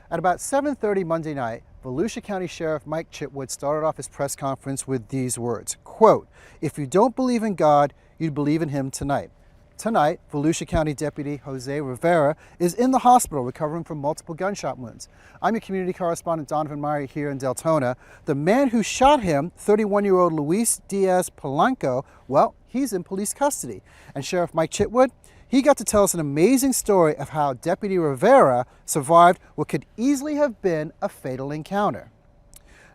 At about 7:30 Monday night, Volusia County Sheriff Mike Chitwood started off his press conference with these words, quote, "If you don't believe in God, you'd believe in him tonight." Tonight, Volusia County Deputy Jose Rivera is in the hospital recovering from multiple gunshot wounds. I'm your community correspondent Donovan Meyer here in Deltona. The man who shot him, 31-year-old Luis Diaz Polanco, well, he's in police custody. And Sheriff Mike Chitwood, he got to tell us an amazing story of how Deputy Rivera survived what could easily have been a fatal encounter.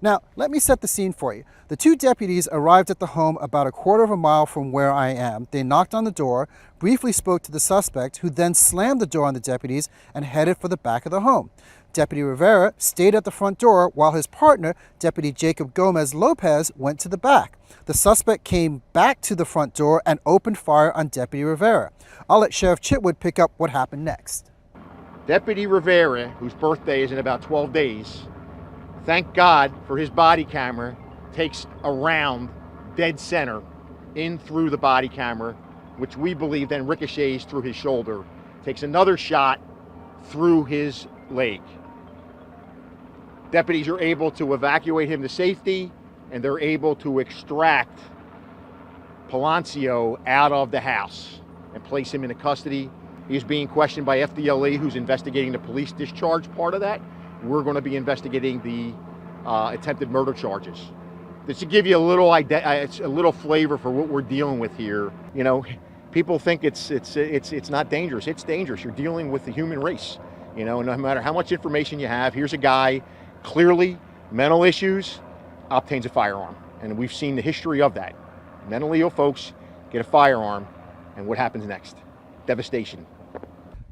Now, let me set the scene for you. The two deputies arrived at the home about a quarter of a mile from where I am. They knocked on the door, briefly spoke to the suspect, who then slammed the door on the deputies and headed for the back of the home. Deputy Rivera stayed at the front door while his partner, Deputy Jacob Gomez Lopez, went to the back. The suspect came back to the front door and opened fire on Deputy Rivera. I'll let Sheriff Chitwood pick up what happened next. Deputy Rivera, whose birthday is in about 12 days, thank God for his body camera, takes a round dead center in through the body camera, which we believe then ricochets through his shoulder, takes another shot through his leg. Deputies are able to evacuate him to safety, and they're able to extract Polanco out of the house and place him into custody. He is being questioned by FDLE, who's investigating the police discharge part of that. We're going to be investigating the attempted murder charges. This to give you a little flavor for what we're dealing with here. You know, people think it's not dangerous. It's dangerous. You're dealing with the human race. You know, no matter how much information you have, here's a guy, clearly mental issues, obtains a firearm, and we've seen the history of that. Mentally ill folks get a firearm, and what happens next? Devastation.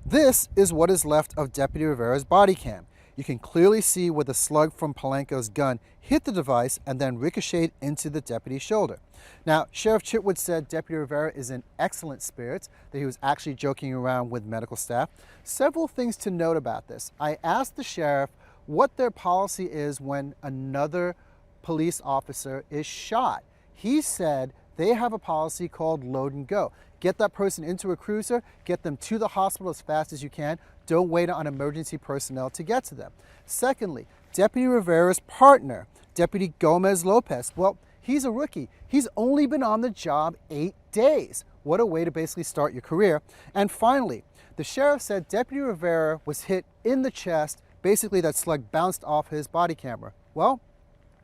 This is what is left of Deputy Rivera's body cam. You can clearly see where the slug from Polanco's gun hit the device and then ricocheted into the deputy's shoulder. Now, Sheriff Chitwood said Deputy Rivera is in excellent spirits, that he was actually joking around with medical staff. Several things to note about this. I asked the sheriff what their policy is when another police officer is shot. He said they have a policy called load and go. Get that person into a cruiser, get them to the hospital as fast as you can. Don't wait on emergency personnel to get to them. Secondly, Deputy Rivera's partner, Deputy Gomez Lopez, well, he's a rookie. He's only been on the job 8 days. What a way to basically start your career. And finally, the sheriff said Deputy Rivera was hit in the chest. Basically, that slug bounced off his body camera. Well,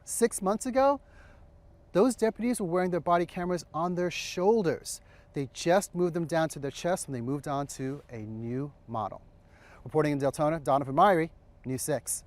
6 months ago, those deputies were wearing their body cameras on their shoulders. They just moved them down to their chest when they moved on to a new model. Reporting in Deltona, Donovan Meyer, News 6.